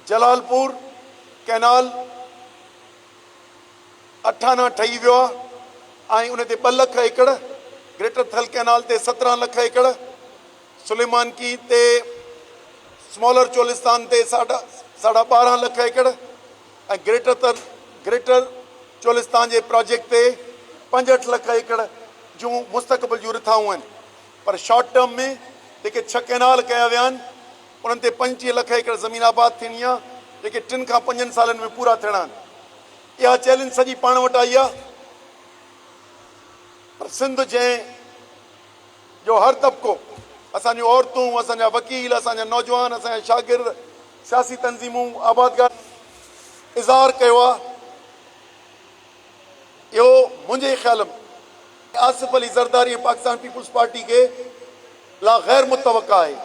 Jalalpur canal 8 आना ठही वियो आहे, उन ते 2 लख एकड़, ग्रेटर थल कैनाल ते 17 लख एकड़, सुलेमान की ते स्मॉलर चोलिस्तान ते 12.5 लख एकड़, ग्रेटर चोलिस्तान के प्रोजेक्ट ते 65 लख एकड़ जूं मुस्तक़बिल जूं रिथाऊं आहिनि। पर शॉर्ट टर्म में जेके 6 कैनाल कया विया आहिनि उन्हनि ते 25 लख एकड़ ज़मीन आबाद थियणी आहे, जेके 3 खां 5 सालनि में पूरा थियणा आहिनि। इहा चैलेंज सॼी पाण वटि आई आहे। पर सिंध जंहिं जो हर तबिको, असांजूं औरतूं, असांजा वकील, असांजा नौजवान, असांजा शागिर्द, सियासी तंज़ीमूं, आबादगार इज़हार कयो आहे, इहो मुंहिंजे ख़्याल में आसिफ अली ज़रदारी पाकिस्तान पीपुल्स पार्टी के ला गैर मुतवक़ा है।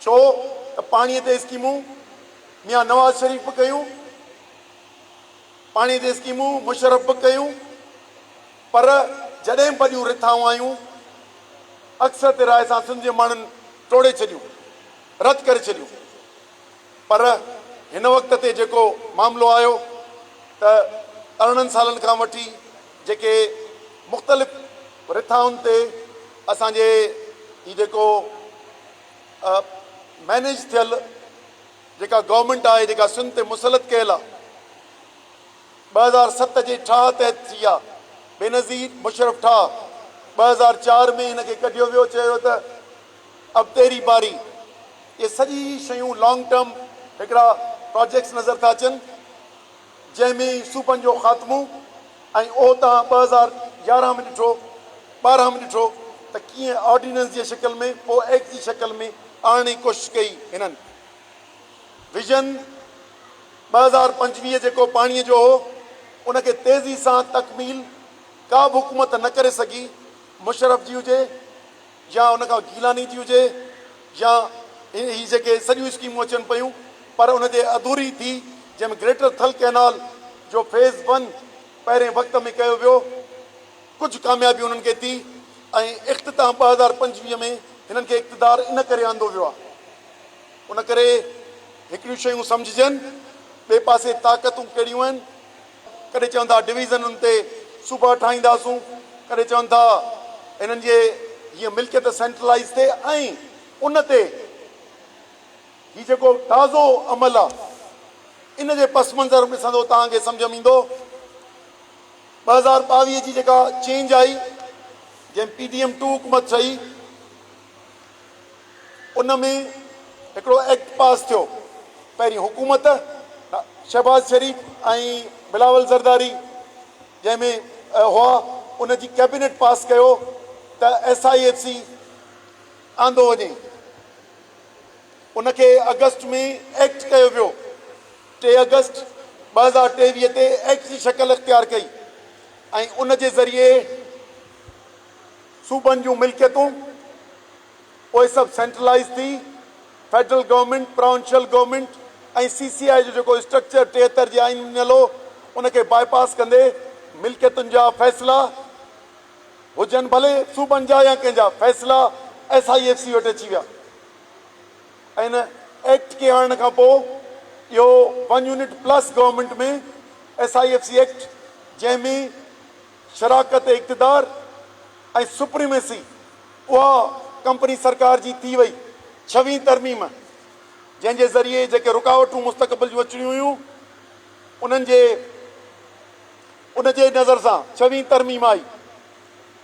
छो त पाणीअ ते स्कीमूं मियां नवाज़ शरीफ़ बि कयूं, पाणीअ ते स्कीमूं मुशर्रफ बि कयूं, पर जॾहिं वॾियूं रिथाऊं आयूं अक्सर ते राय सां सिंध जे माण्हुनि टोड़े छॾियूं, रद्द करे छॾियूं। पर हिन वक़्त ते जेको मामिलो आयो त 18 सालनि खां वठी जेके मुख़्तलिफ़ रिथाउनि ते असांजे ही जेको मैनेज थियल जेका गवर्नमेंट आहे, जेका सिंध ते मुसलत कयल आहे, 2007 जे ठाह तहत थी आहे, बेनज़ीर मुशर्रफ ठाह, 2004 में हिनखे कढियो वियो, चयो त अब तेरी बारी। ये सॼी शयूं लॉन्ग टर्म हिकिड़ा प्रोजेक्ट्स नज़र था अचनि, जंहिंमें सूबनि जो ख़ात्मो ऐं उहो तव्हां 2011 में ॾिठो, 12 में ॾिठो त कीअं ऑर्डिनेंस जी शिकिल में, पोइ एक्ट जी शिकिल में आणण जी कोशिशि कई हिननि। विजन 2025 जेको पाणीअ जो हो उनखे तेज़ी सां तकमील का बि हुकूमत न करे सघी, मुशर्रफ जी हुजे या उनखां गीलानी जी हुजे या ही जेके सॼियूं स्कीमूं अचनि पियूं, पर उन ते अधूरी थी, जंहिंमें ग्रेटर थल कैनाल जो फेज़ 1 पहिरें वक़्त में कयो वियो, कुझु कामयाबी उन्हनि खे थी ऐं इख़्तिताम 2025 में हिननि खे इक़्तिदार इन करे आंदो वियो आहे। उन करे हिकिड़ियूं शयूं सम्झजनि, ॿिए पासे ताक़तूं कहिड़ियूं आहिनि। कॾहिं चवनि था डिवीज़नुनि ते सूबा ठाहींदासूं, कॾहिं चवनि था हिननि जे हीअ मिल्कियत सेंट्रलाइज़ थिए, ऐं उन ते हीउ जेको ताज़ो अमल आहे इन जे पस मंज़र में ॾिसंदो तव्हांखे सम्झ में ईंदो। 2022 जी जेका चेंज आई, जंहिं PDM 2 हुकूमत ठही, उन में हिकिड़ो एक्ट पास थियो। पहिरीं हुकूमत शहबाज शरीफ़ ऐं बिलावल ज़रदारी जंहिंमें हुआ, उनजी कैबिनेट पास कयो त SIFC आंदो वञे। उनखे अगस्त में एक्ट कयो वियो, 3 अगस्त 2023 ते एक्ट जी शक्ल इख्तियार कई ऐं उन जे ज़रिए सूबनि जूं मिल्कियतूं उहे सभु सेंट्रलाइज़ थी। फेडरल गवर्नमेंट, प्रोविंशियल गवर्नमेंट ऐं CCI जो जेको स्ट्रक्चर 73 जे आइन में हलो, उनखे बाईपास कंदे मिल्कियतुनि जा फ़ैसिला हुजनि, भले सूबनि जा या कंहिंजा, फ़ैसिला SIFC वटि अची विया। ऐं इन एक्ट खे आणण खां पोइ इहो 1 यूनिट प्लस गवर्नमेंट में SIFC एक्ट, जंहिंमें शराकत इक़्तिदार ऐं सुप्रीमेसी उहा कंपनी सरकार जी थी वई। 6वीं तरमीम, जंहिंजे ज़रिए जेके रुकावटूं मुस्तक़बिल जूं अचणियूं हुयूं उन जे नज़र सां 6वीं तरमीम आई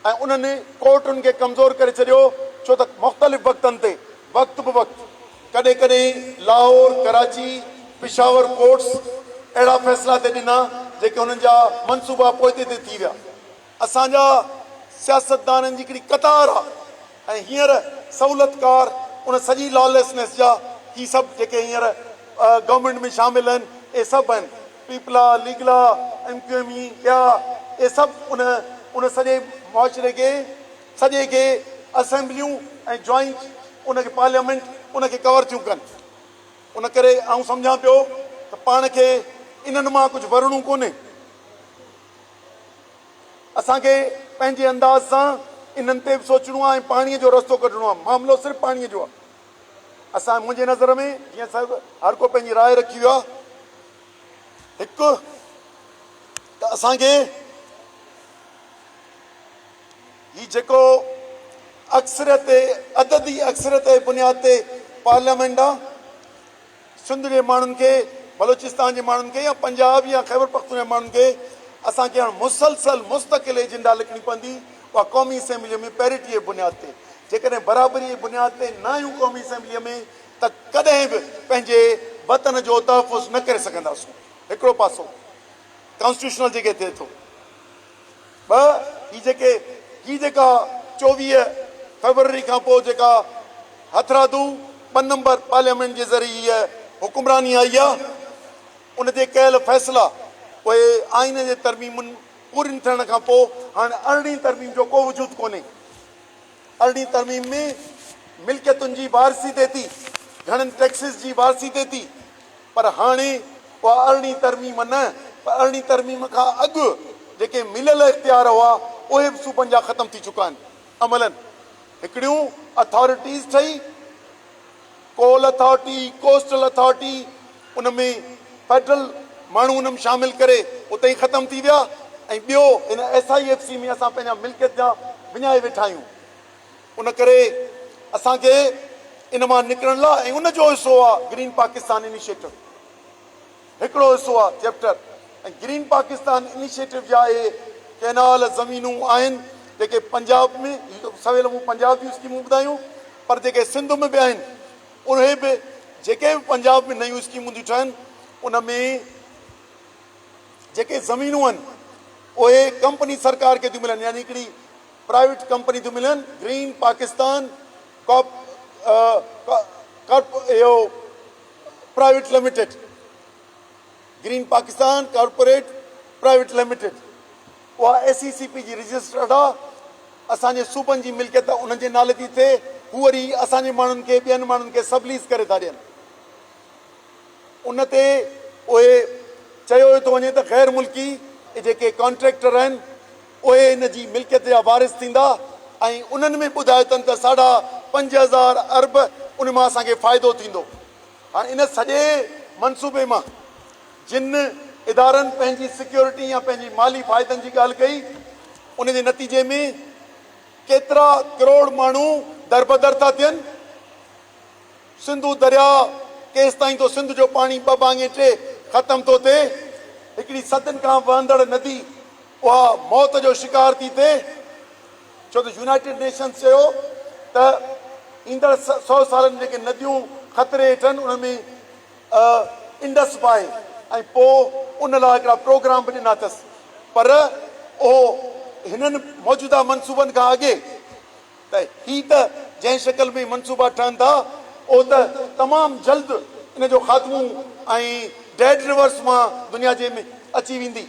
ऐं उन्हनि कोर्टुनि खे कमज़ोर करे छॾियो। छो त मुख़्तलिफ़ वक़्तनि ते वक़्त बि वक़्तु कॾहिं कॾहिं लाहौर, कराची, पिशावर कोर्ट्स अहिड़ा फ़ैसिला ते ॾिना जेके हुननि जा मनसूबा पोइते ते थी विया। असांजा सियासतदाननि जी हिकिड़ी कतार आहे ऐं हींअर सहूलियतकार उन सॼी लॉलेसनेस जा ही सभु जेके हींअर गवर्नमेंट में शामिल आहिनि, इहे सभु आहिनि, पीपला, लीगला, MQME, ॿिया, इहे सभु उन सॼे मुआशिरे खे, सॼे खे असेंबलियूं ऐं जॉइंट उनखे पार्लियामेंट उनखे कवर थियूं कनि। उन करे आउं सम्झां पियो त पाण खे इन्हनि मां कुझु वरणो कोन्हे। असांखे पंहिंजे अंदाज़ सां इन्हनि ते बि सोचणो आहे ऐं पाणीअ जो रस्तो कढणो आहे। मामिलो सिर्फ़ु पाणीअ जो आहे। असां मुंहिंजे नज़र में जीअं सभु हर को पंहिंजी राय रखी वियो आहे हिकु त असांखे ही जेको अक्सरियत अददी अक्सरियत जे बुनियाद ते पार्लियामेंट आहे सिंध जे माण्हुनि खे बलोचिस्तान जे माण्हुनि खे या पंजाब या ख़ैबर पख्तून जे माण्हुनि खे असांखे हाणे मुसलसल मुस्तक़िल एजेंडा लिखणी पवंदी उहा क़ौमी असेंबलीअ में पैरिटी जे बुनियाद ते जेकॾहिं बराबरी जे बुनियाद ते न आहियूं क़ौमी असेंबलीअ में त कॾहिं बि पंहिंजे वतन जो तहफ़ुज़ न करे सघंदासीं हिकिड़ो पासो कॉन्स्टिट्यूशनल जेके थिए थो ही जेका 24 फरवरी खां पोइ जेका हथरादू 2 नंबर पार्लियामेंट जे ज़रिए हीअ हुकुमरानी आई आहे उन ते कयल फ़ैसिला उहे आइन जे तरमीमुनि पूरिन थियण खां पोइ हाणे 18वीं तरमीम जो को वजूद कोन्हे 18वीं तरमीम में मिल्कियतुनि जी वारसी थिए थी घणनि टैक्सिस जी वारसी थिए थी पर हाणे उहा 18वीं तरमीम न पर 18वीं तरमीम खां अॻु जेके मिलियल इख़्तियार हुआ उहे बि सूबनि जा ख़तम थी चुका आहिनि अमलनि हिकिड़ियूं अथॉरिटीज़ ठही कोल अथॉरिटी कोस्टल अथॉरिटी उन में फेडरल माण्हू उन में शामिल करे उते ई ख़तम थी विया ऐं ॿियो हिन SIFC में असां पंहिंजा मिल्कियत जा विञाए वेठा आहियूं उन करे असांखे इन मां निकिरण लाइ ऐं उनजो हिसो आहे ग्रीन पाकिस्तान इनिशिएटिव हिकिड़ो हिसो आहे चैप्टर ऐं ग्रीन पाकिस्तान इनिशिएटिव जा इहे कैनाल ज़मीनूं आहिनि जेके पंजाब में सवेल मूं पंजाब जूं स्कीमूं ॿुधायूं पर जेके सिंध में बि आहिनि उहे बि जेके बि पंजाब में नयूं स्कीमूं थियूं ठहनि उन में जेके ज़मीनूं आहिनि उहे कंपनी सरकार खे थियूं मिलनि यानी हिकिड़ी प्राइवेट कंपनी थियूं मिलनि ग्रीन पाकिस्तान इहो private limited green Pakistan corporate private limited उहा SECP जी रजिस्टर्ड आहे असांजे सूबनि जी मिल्कियत उन्हनि जे नाले थी थिए हू वरी असांजे माण्हुनि खे ॿियनि माण्हुनि खे सबलीज़ करे था ॾियनि उन ते उहे चयो थो वञे त ग़ैर मुल्की जेके कॉन्ट्रेक्टर आहिनि उहे इन जी मिल्कियत जा वारिस थींदा ऐं उन्हनि में ॿुधायो अथनि त 5000 अरब उन मां असांखे फ़ाइदो थींदो हाणे इन सॼे मनसूबे मां जिन इदारनि पंहिंजी सिक्योरिटी या पंहिंजी माली फ़ाइदनि जी ॻाल्हि कई उन जे नतीजे में केतिरा करोड़ माण्हू दरबदर था थियनि सिंधु दरिया केसि ताईं तो सिंध जो पाणी 2 भाङे 3 ख़तम थो थिए हिकिड़ी सदियुनि खां वहंदड़ नदी उहा मौत जो शिकार थी थिए छो त यूनाइटेड नेशन्स चयो त ईंदड़ 100 सालनि जेके नदियूं ख़तरे हेठि आहिनि उन में इंडस पाए ऐं पोइ उन लाइ हिकिड़ा प्रोग्राम बि ॾिना अथसि पर उहो हिननि मौजूदा मनसूबनि खां अॻे त ही त जंहिं शक्ल में मनसूबा ठहनि था उहो त तमामु जल्द इन जो ख़ात्मो ऐं डेड रिवर्स मां दुनिया जे में अची वेंदी